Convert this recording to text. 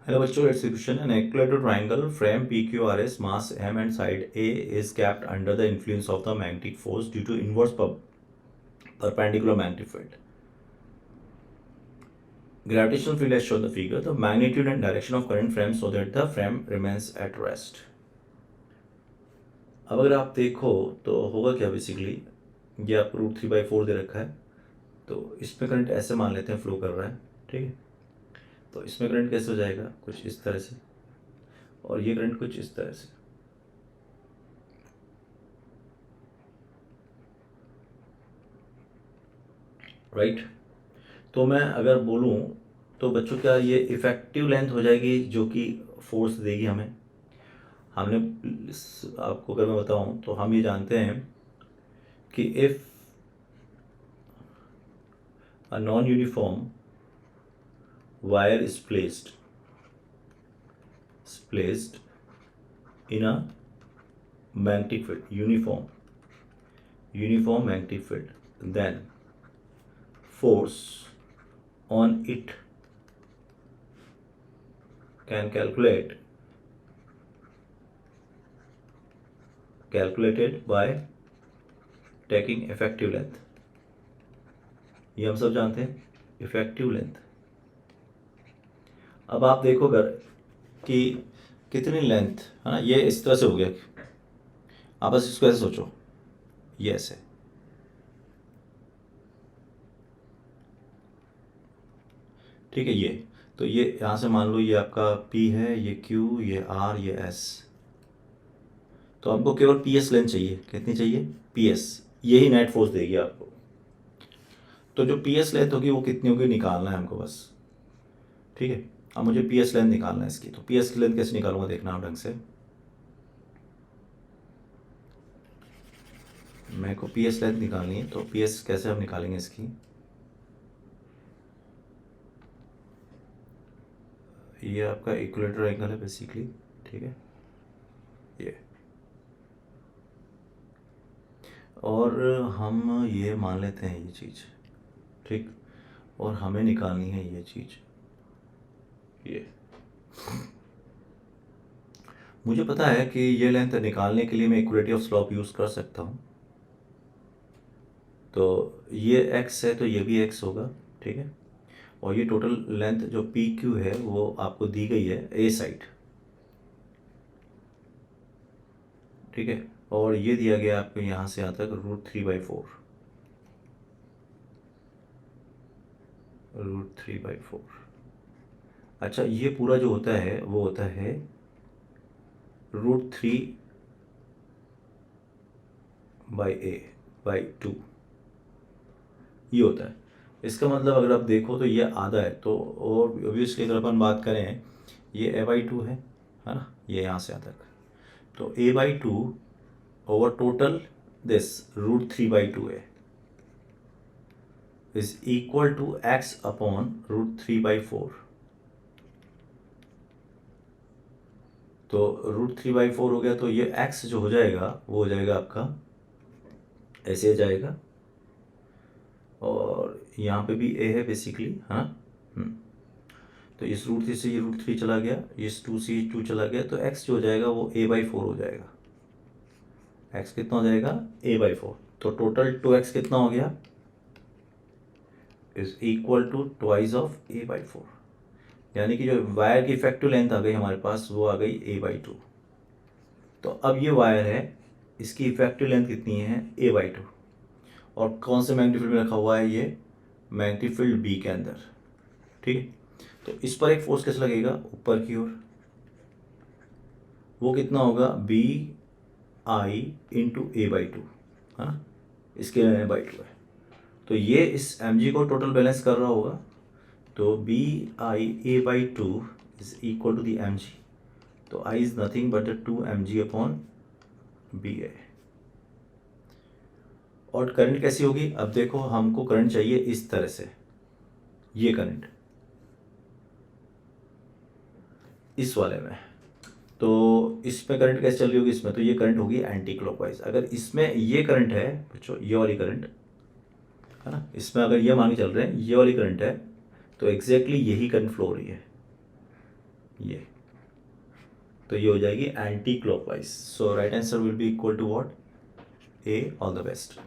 Hello बच्चों, let's solution an equilateral triangle frame PQRS mass M and side A is kept under the influence of the magnetic force due to inverse perpendicular magnetic field. Gravitational field as shown in the figure. The magnitude and direction of current frame so that the frame remains at rest. अब अगर आप देखो तो होगा क्या basically, ये आपको √3/4 दे रखा है, तो इसमें करंट ऐसे मान लेते हैं फ्लो कर रहा है, ठीक है। तो इसमें करंट कैसे हो जाएगा, कुछ इस तरह से, और ये करंट कुछ इस तरह से, राइट। तो मैं अगर बोलूँ तो बच्चों क्या ये इफ़ेक्टिव लेंथ हो जाएगी जो कि फोर्स देगी हमें। हमने आपको अगर मैं बताऊँ तो हम ये जानते हैं कि if a non uniform wire is placed in a magnetic field, uniform magnetic field, then force on it can calculated by taking effective length। ये हम सब जानते हैं, इफेक्टिव लेंथ। अब आप देखो अगर कि कितनी लेंथ है ना, ये इस तरह से हो गया, आप बस इसको ऐसे सोचो, ये ऐसे, ठीक है। ये तो ये यहाँ से मान लो ये आपका P है, ये Q, ये R, ये S। तो आपको केवल PS लेंथ चाहिए, कितनी चाहिए, PS, यही नेट फोर्स देगी आपको। तो जो PS लेंथ होगी वो कितनी होगी निकालना है हमको बस, ठीक है। अब मुझे PS लेंथ निकालना है इसकी, तो PS की लेंथ कैसे निकालूंगा देखना आप ढंग से। मेरे को PS लेंथ निकालनी है, तो PS कैसे हम निकालेंगे इसकी, ये आपका इक्विलेटरल एंगल है बेसिकली, ठीक है, ये। और हम ये मान लेते हैं ये चीज़, ठीक, और हमें निकालनी है ये चीज़, ये। मुझे पता है कि ये लेंथ निकालने के लिए मैं इक्वलिटी ऑफ स्लोप यूज़ कर सकता हूँ। तो ये x है तो ये भी x होगा, ठीक है। और ये टोटल लेंथ जो PQ है वो आपको दी गई है A साइड, ठीक है। और ये दिया गया आपको यहाँ से यहाँ तक √3/4, √3/4। अच्छा, ये पूरा जो होता है वो होता है √3/A/2, ये होता है। इसका मतलब अगर आप देखो तो ये आधा है, तो और ऑब्वियसली अगर अपन बात करें ये A/2 है ना, ये यहाँ से यहाँ तक, तो A/2 over total this √3/2A is equal to x upon √3/4। तो √3/4 हो गया, तो ये x जो हो जाएगा वो हो जाएगा आपका ऐसे आ जाएगा, और यहाँ पे भी a है बेसिकली, है ना। तो इस √3 से ये √3 चला गया, इस 2 से 2 चला गया, तो x जो हो जाएगा वो A/4 हो जाएगा। x कितना हो जाएगा, A/4। तो टोटल 2x कितना हो गया, is equal to twice of A/4। यानी कि जो वायर की इफेक्टिव लेंथ आ गई हमारे पास वो आ गई A/2। तो अब ये वायर है, इसकी इफेक्टिव लेंथ कितनी है, A/2। और कौन से मैग्नेटिक फील्ड में रखा हुआ है, ये मैग्नेटिक फील्ड B के अंदर, ठीक है। तो इस पर एक फोर्स कैसे लगेगा, ऊपर की ओर, वो कितना होगा, BI इंटू A/2, है ना, इसके A/2 है। तो ये इस mg को टोटल बैलेंस कर रहा होगा, तो BI A/2 is equal to the mg। तो I is nothing but 2mg upon BI। और करंट कैसी होगी, अब देखो हमको करंट चाहिए इस तरह से, ये करंट इस वाले में, तो इसमें करंट कैसे चल रही होगी, इसमें तो ये करंट होगी एंटी क्लॉकवाइज। अगर इसमें ये करंट है बच्चों, ये वाली करंट है ना, इसमें अगर ये मान के चल रहे हैं ये वाली करंट है, तो एग्जैक्टली यही करंट फ्लो हो रही है, ये, तो ये हो जाएगी anti clockwise. So right answer will be equal to what? A. All the best.